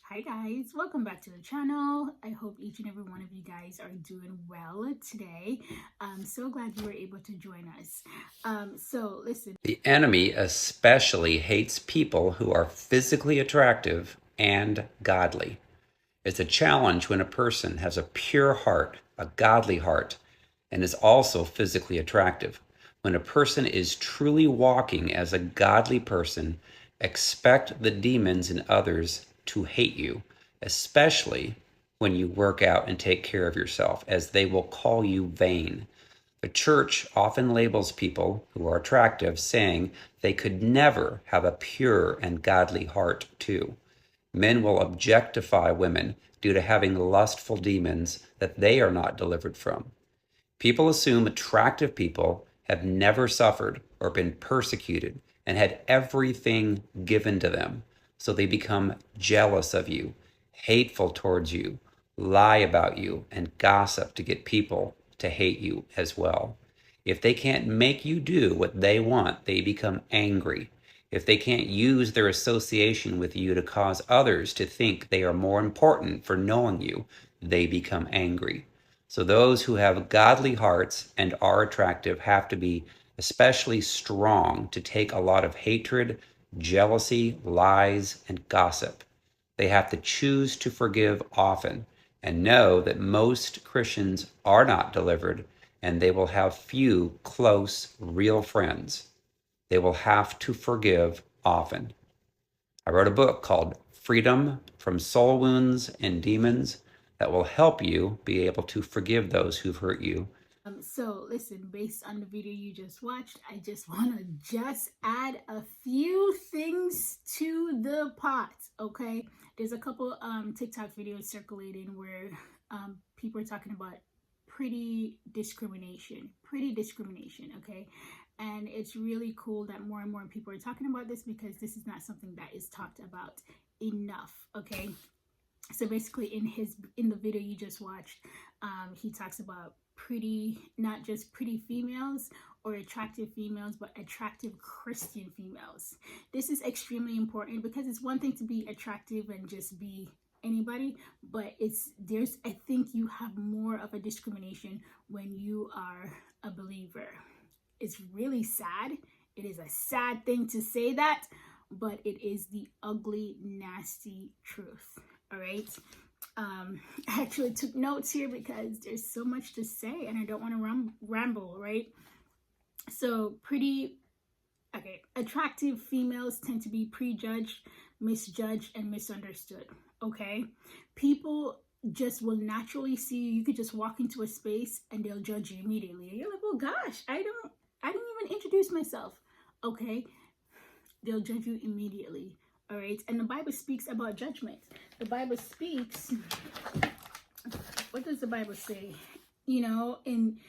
Hi guys, welcome back to the channel. I hope each and every one of you guys are doing well today. I'm so glad you were able to join us. So listen. The enemy especially hates people who are physically attractive and godly. It's a challenge when a person has a pure heart, a godly heart, and is also physically attractive. When a person is truly walking as a godly person, expect the demons in others to hate you, especially when you work out and take care of yourself, as they will call you vain. The church often labels people who are attractive, saying they could never have a pure and godly heart, too. Men will objectify women due to having lustful demons that they are not delivered from. People assume attractive people have never suffered or been persecuted and had everything given to them, so they become jealous of you, hateful towards you, lie about you, and gossip to get people to hate you as well. If they can't make you do what they want, they become angry. If they can't use their association with you to cause others to think they are more important for knowing you, they become angry. So those who have godly hearts and are attractive have to be especially strong to take a lot of hatred, jealousy, lies, and gossip. They have to choose to forgive often and know that most Christians are not delivered and they will have few close, real friends. They will have to forgive often. I wrote a book called Freedom from Soul Wounds and Demons that will help you be able to forgive those who've hurt you. So listen, based on the video you just watched, I just want to just add a few things to the pot, okay? There's a couple TikTok videos circulating where people are talking about pretty discrimination, okay? And it's really cool that more and more people are talking about this because this is not something that is talked about enough, okay? So basically in the video you just watched, he talks about pretty, not just pretty females or attractive females, but attractive Christian females. This is extremely important because it's one thing to be attractive and just be anybody, but I think you have more of a discrimination when you are a believer. It's really sad. It is a sad thing to say that, but it is the ugly, nasty truth. All right. I actually took notes here because there's so much to say and I don't want to ramble, right? So attractive females tend to be prejudged, misjudged, and misunderstood, okay? People just will naturally see you. You could just walk into a space and they'll judge you immediately. You're like, oh gosh, I didn't even introduce myself, okay? They'll judge you immediately. All right, and the Bible speaks about judgment. The Bible speaks, what does the Bible say? You know, in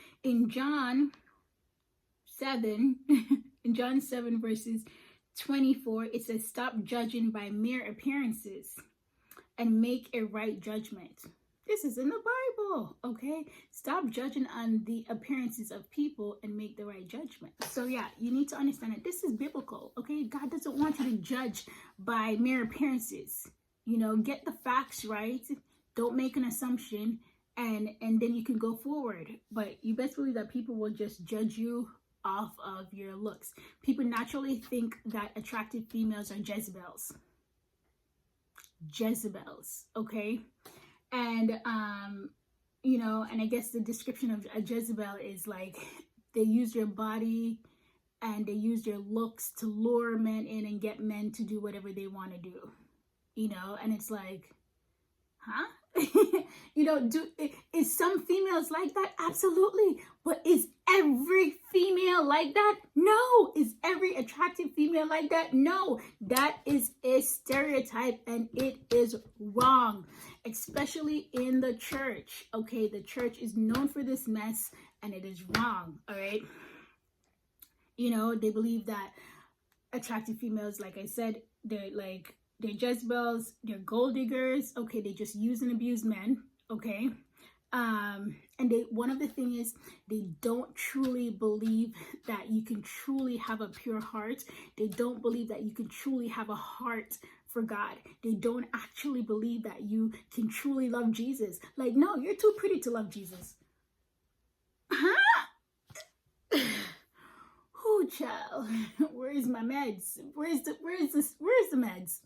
John 7, in John 7 verses 24, it says, stop judging by mere appearances and make a right judgment. This is in the Bible, okay? Stop judging on the appearances of people and make the right judgment. So yeah, you need to understand that this is biblical, okay? God doesn't want you to judge by mere appearances. You know, get the facts right. Don't make an assumption, and then you can go forward. But you best believe that people will just judge you off of your looks. People naturally think that attractive females are Jezebels, okay? And you know, and I guess the description of a Jezebel is like they use your body and they use their looks to lure men in and get men to do whatever they want to do, you know. And it's like, huh? You know, is some females like that? Absolutely. But is every female like that? No. Is every attractive female like that? No. That is a stereotype and it is wrong, especially in the church. Okay, the church is known for this mess and it is wrong. All right. You know, they believe that attractive females, like I said, they're Jezebels, they're gold diggers. Okay, they just use and abuse men. Okay, and one of the things is they don't truly believe that you can truly have a pure heart. They don't believe that you can truly have a heart for God. They don't actually believe that you can truly love Jesus. Like, no, you're too pretty to love Jesus. Huh? Who, child? Where's my meds? Where's the meds?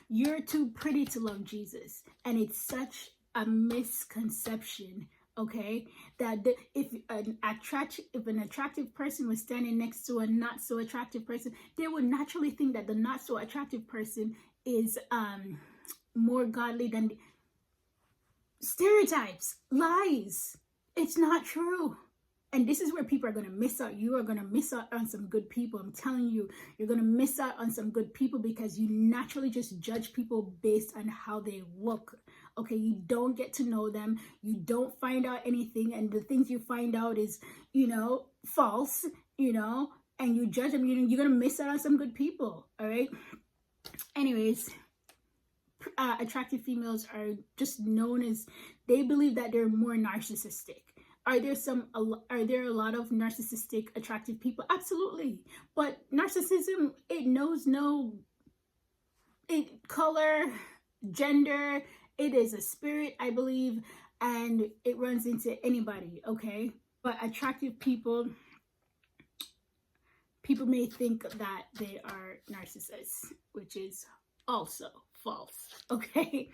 You're too pretty to love Jesus. And it's such a misconception, okay, that if an attractive person was standing next to a not so attractive person, they would naturally think that the not so attractive person is more godly than stereotypes, lies. It's not true. And this is where people are going to miss out. You are going to miss out on some good people. I'm telling you, you're going to miss out on some good people because you naturally just judge people based on how they look. Okay, you don't get to know them. You don't find out anything. And the things you find out is, false, and you judge them. You're going to miss out on some good people. All right. Anyways, attractive females are just known as, they believe that they're more narcissistic. Are there a lot of narcissistic attractive people? Absolutely. But narcissism, it knows no color, gender. It is a spirit, I believe, and it runs into anybody, okay? But attractive people may think that they are narcissists, which is also false, okay?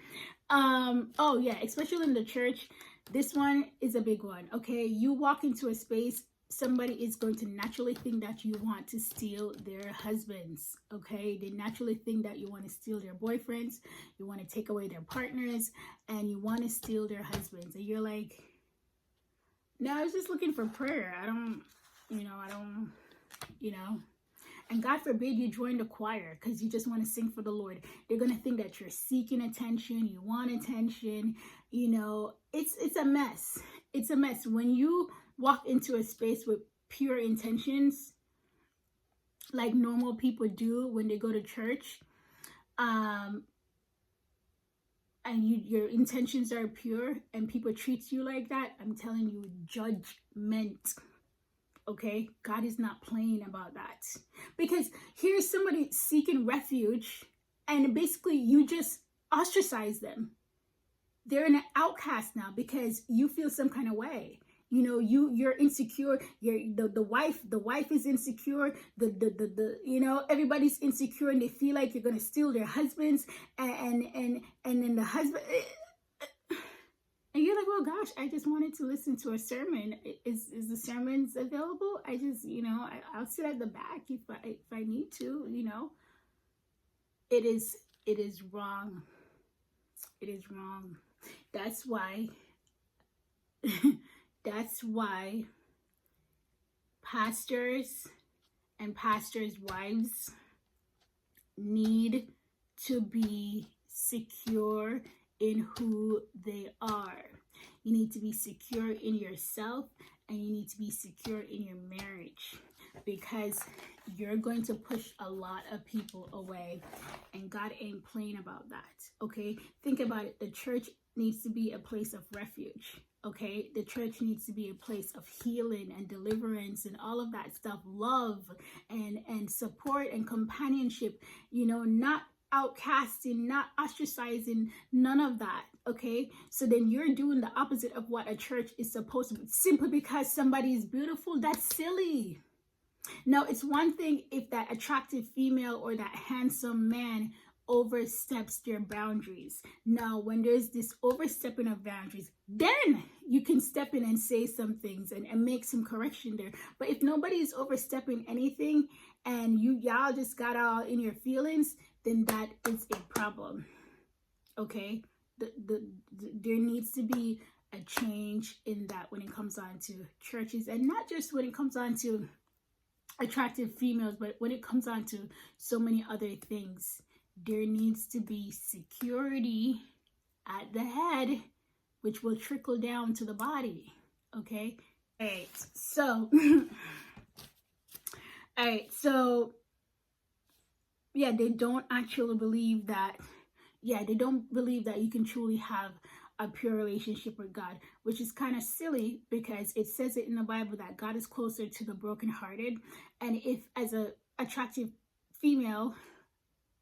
Oh yeah, especially in the church. This one is a big one, okay? You walk into a space, somebody is going to naturally think that you want to steal their husbands, okay? They naturally think that you want to steal their boyfriends, you want to take away their partners, and you want to steal their husbands. And you're like, no, I was just looking for prayer. I don't. And God forbid you join the choir because you just want to sing for the Lord. They're going to think that you're seeking attention. You want attention. It's a mess. It's a mess. When you walk into a space with pure intentions, like normal people do when they go to church, and your intentions are pure and people treat you like that, I'm telling you, judgment. Okay, God is not playing about that. Because here's somebody seeking refuge and basically you just ostracize them. They're an outcast now because you feel some kind of way. You're insecure. The wife is insecure. Everybody's insecure and they feel like you're gonna steal their husbands and then the husband. And you're like, well, gosh, I just wanted to listen to a sermon. Is the sermons available? I just, I'll sit at the back if I need to, It is wrong. It is wrong. That's why pastors and pastors' wives need to be secure in who they are. You need to be secure in yourself and you need to be secure in your marriage because you're going to push a lot of people away and God ain't playing about that, okay? Think about it. The church needs to be a place of refuge, okay? The church needs to be a place of healing and deliverance and all of that stuff, love and support and companionship, not outcasting, not ostracizing, none of that, okay? So then you're doing the opposite of what a church is supposed to be. Simply because somebody is beautiful, that's silly. Now, it's one thing if that attractive female or that handsome man oversteps their boundaries. Now, when there's this overstepping of boundaries, then you can step in and say some things and make some correction there. But if nobody is overstepping anything and y'all just got all in your feelings, then that is a problem, okay? There needs to be a change in that when it comes on to churches, and not just when it comes on to attractive females, but when it comes on to so many other things. There needs to be security at the head, which will trickle down to the body, okay? All right, so yeah, they don't actually believe that, they don't believe that you can truly have a pure relationship with God, which is kind of silly because it says it in the Bible that God is closer to the brokenhearted. And if as a attractive female,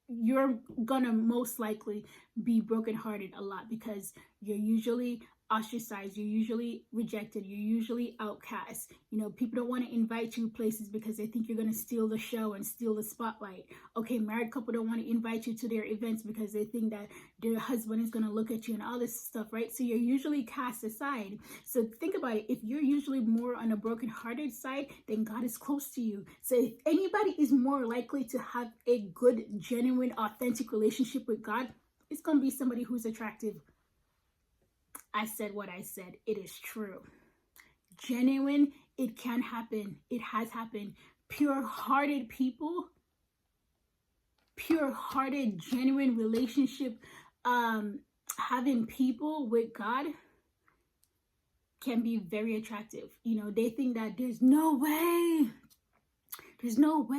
you're gonna most likely be brokenhearted a lot, because you're usually ostracized, you're usually rejected, you're usually outcast. You know, people don't want to invite you places because they think you're going to steal the show and steal the spotlight. Okay, married couple don't want to invite you to their events because they think that their husband is going to look at you and all this stuff, right? So you're usually cast aside. So think about it. If you're usually more on a brokenhearted side, then God is close to you. So if anybody is more likely to have a good, genuine, authentic relationship with God, it's going to be somebody who's attractive. I said what I said. It is true. Genuine, it can happen. It has happened. Pure-hearted people, pure-hearted, genuine relationship, having people with God can be very attractive. You know, they think that there's no way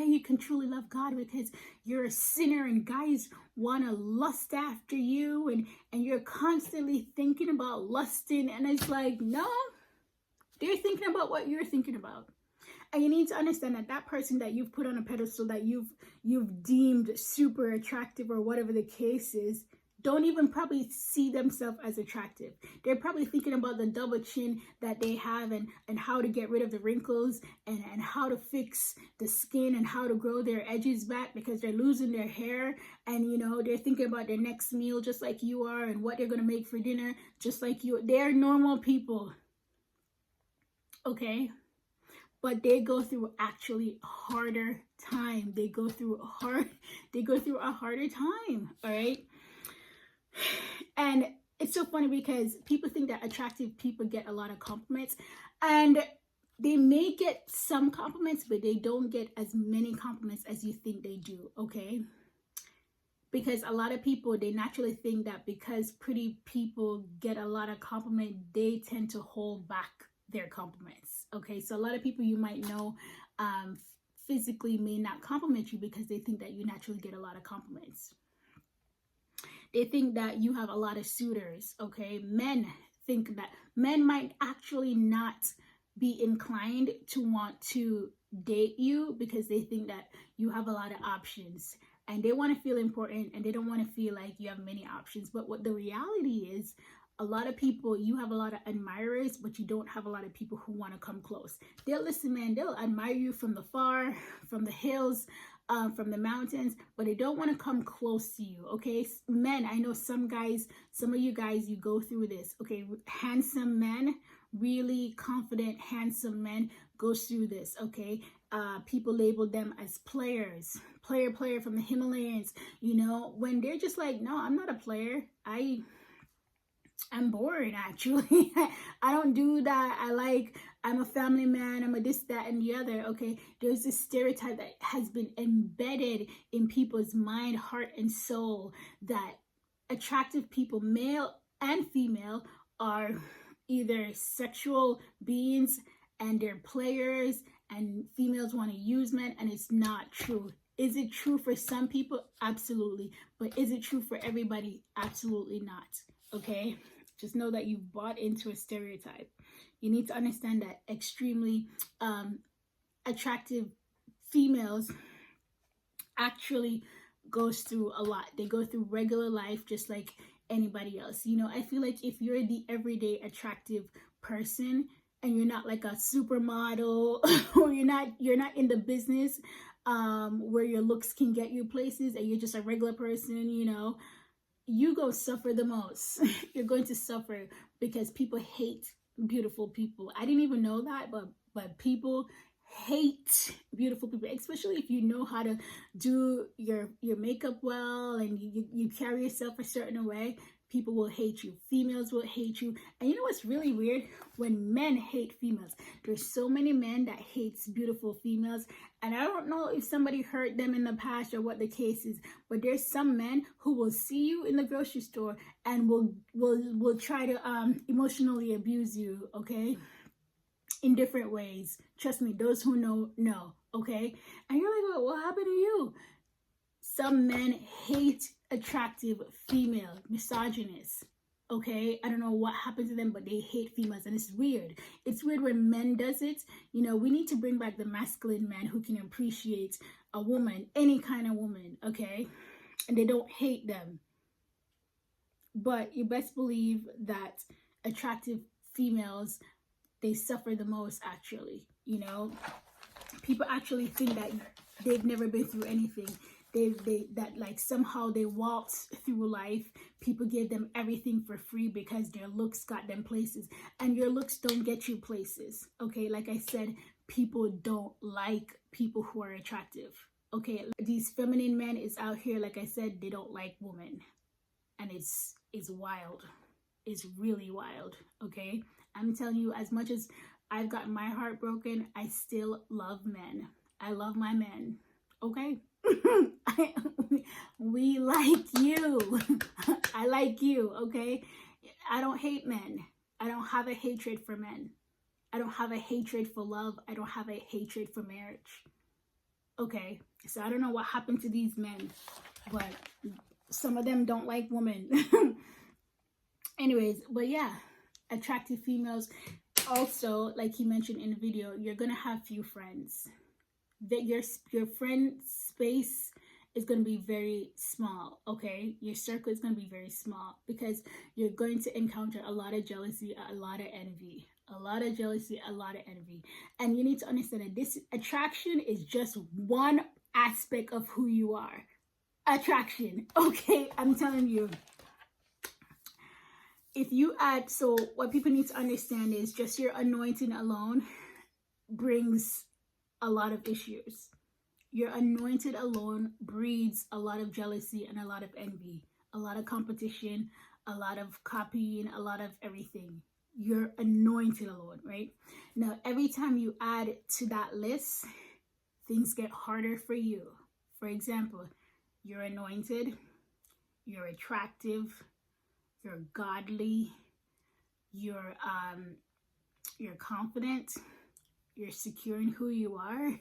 you can truly love God because you're a sinner and guys want to lust after you, and you're constantly thinking about lusting, and it's like, no, they're thinking about what you're thinking about. And you need to understand that that person that you've put on a pedestal, that you've deemed super attractive or whatever the case is, don't even probably see themselves as attractive. They're probably thinking about the double chin that they have, and how to get rid of the wrinkles, and how to fix the skin, and how to grow their edges back because they're losing their hair. And, you know, they're thinking about their next meal just like you are, and what they're going to make for dinner just like you. They're normal people. Okay? But they go through actually a harder time. They go through a harder time. All right? And it's so funny because people think that attractive people get a lot of compliments, and they may get some compliments, but they don't get as many compliments as you think they do. Okay? Because a lot of people, they naturally think that because pretty people get a lot of compliments, they tend to hold back their compliments. Okay, so a lot of people you might know physically may not compliment you because they think that you naturally get a lot of compliments. They think that you have a lot of suitors. Okay, men think that men might actually not be inclined to want to date you because they think that you have a lot of options, and they want to feel important, and they don't want to feel like you have many options. But what the reality is, a lot of people, you have a lot of admirers, but you don't have a lot of people who want to come close. They'll listen, man, they'll admire you from the far, from the hills, from the mountains, but they don't want to come close to you. Okay, men, I know some of you guys, you go through this. Okay, handsome men, really confident, handsome men goes through this. Okay, people label them as players, player from the Himalayas. You know, when they're just like, no, I'm not a player. I'm bored, actually. I don't do that. I'm a family man. I'm a this, that, and the other. Okay, there's this stereotype that has been embedded in people's mind, heart, and soul that attractive people, male and female, are either sexual beings and they're players, and females want to use men, and it's not true. Is it true for some people? Absolutely. But is it true for everybody? Absolutely not. Okay? Just know that you've bought into a stereotype. You need to understand that extremely attractive females actually goes through a lot. They go through regular life just like anybody else. You know, I feel like if you're the everyday attractive person and you're not like a supermodel or you're not in the business where your looks can get you places, and you're just a regular person, you know, you go suffer the most. You're going to suffer because people hate beautiful people. I didn't even know that, but people hate beautiful people, especially if you know how to do your makeup well and you carry yourself a certain way. People will hate you. Females will hate you. And you know what's really weird? When men hate females. There's so many men that hates beautiful females. And I don't know if somebody hurt them in the past or what the case is, but there's some men who will see you in the grocery store and will try to emotionally abuse you, okay? In different ways. Trust me, those who know, okay? And you're like, well, what happened to you? Some men hate attractive female, misogynists, okay? I don't know what happened to them, but they hate females, and it's weird. It's weird when men does it. You know, we need to bring back the masculine man who can appreciate a woman, any kind of woman, okay? and they don't hate them. But you best believe that attractive females, they suffer the most, actually. You know, people actually think that they've never been through anything. That like somehow they walked through life. People give them everything for free because their looks got them places, and your looks don't get you places. Okay, like I said, people don't like people who are attractive. Okay, these feminine men is out here, like I said, they don't like women, and it's wild. It's really wild. Okay, I'm telling you, as much as I've gotten my heart broken, I still love men. I love my men. Okay. We like you. I like you. Okay, I don't hate men. I don't have a hatred for men. I don't have a hatred for love. I don't have a hatred for marriage. Okay, so I don't know what happened to these men, but some of them don't like women. Anyways, but yeah, attractive females. Also, like he mentioned in the video, you're gonna have few friends. That your friend space is going to be very small. Okay, your circle is going to be very small because you're going to encounter a lot of jealousy, a lot of envy, a lot of jealousy, a lot of envy. And you need to understand that this attraction is just one aspect of who you are. Attraction. Okay, I'm telling you. If you add, so what people need to understand is just your anointing alone brings a lot of issues. Your anointed alone breeds a lot of jealousy and a lot of envy, a lot of competition, a lot of copying, a lot of everything. You're anointed alone, right? Now, every time you add to that list, things get harder for you. For example, you're anointed, you're attractive, you're godly, you're confident, you're secure in who you are.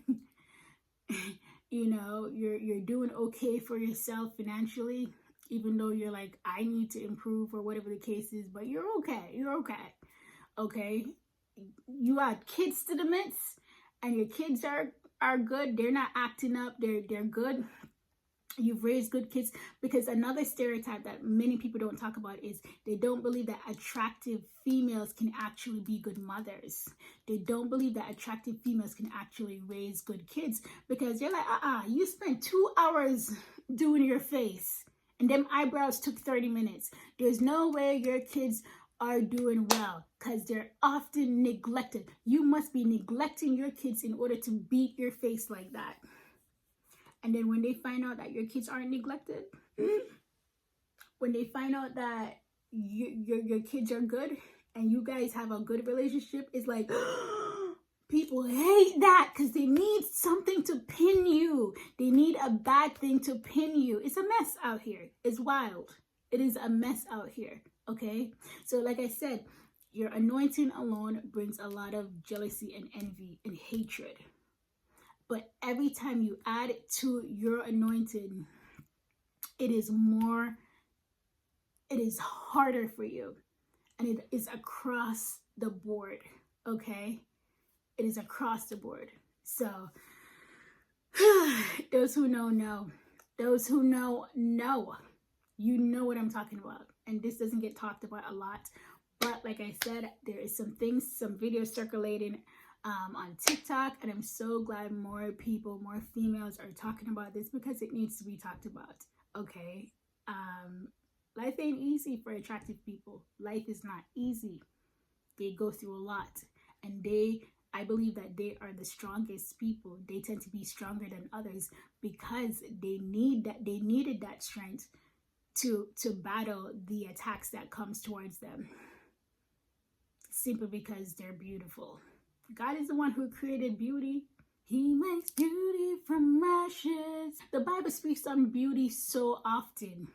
You know, you're doing okay for yourself financially, even though you're like, I need to improve or whatever the case is, but you're okay. Okay, you add kids to the mix, and your kids are good. They're not acting up. They're good. You've raised good kids. Because another stereotype that many people don't talk about is they don't believe that attractive females can actually be good mothers. They don't believe that attractive females can actually raise good kids, because you're like, you spent 2 hours doing your face and them eyebrows took 30 minutes. There's no way your kids are doing well, because they're often neglected. You must be neglecting your kids in order to beat your face like that. And then when they find out that your kids aren't neglected, when they find out that your kids are good and you guys have a good relationship, it's like, people hate that because they need something to pin you. They need a bad thing to pin you. It's a mess out here. It's wild. It is a mess out here. Okay? So like I said, your anointing alone brings a lot of jealousy and envy and hatred. But every time you add it to your anointing, it is harder for you. And it is across the board, okay? It is across the board. So, those who know. Those who know. You know what I'm talking about. And this doesn't get talked about a lot. But like I said, there is some videos circulating on TikTok, and I'm so glad more people, more females are talking about this, because it needs to be talked about. Okay, life ain't easy for attractive people. Life is not easy. They go through a lot, and I believe that they are the strongest people. They tend to be stronger than others because they needed that strength to battle the attacks that comes towards them, simply because they're beautiful. God is the one who created beauty. He makes beauty from ashes. The Bible speaks on beauty so often.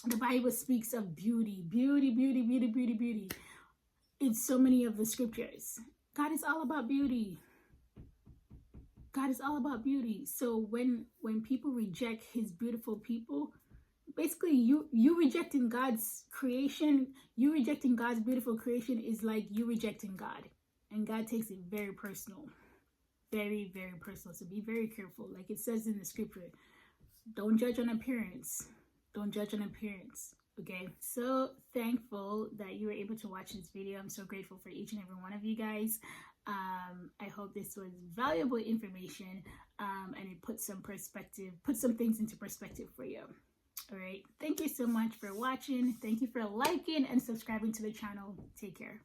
The Bible speaks of beauty in so many of the scriptures. God is all about beauty. God is all about beauty. So when people reject his beautiful people, basically you rejecting God's creation, you rejecting God's beautiful creation is like you rejecting God. And God takes it very personal. Very, very personal. So be very careful. Like it says in the scripture, Don't judge on appearance. Don't judge on appearance. Okay, so thankful that you were able to watch this video. I'm so grateful for each and every one of you guys. I hope this was valuable information, and it put some things into perspective for you. All right, thank you so much for watching. Thank you for liking and subscribing to the channel. Take care.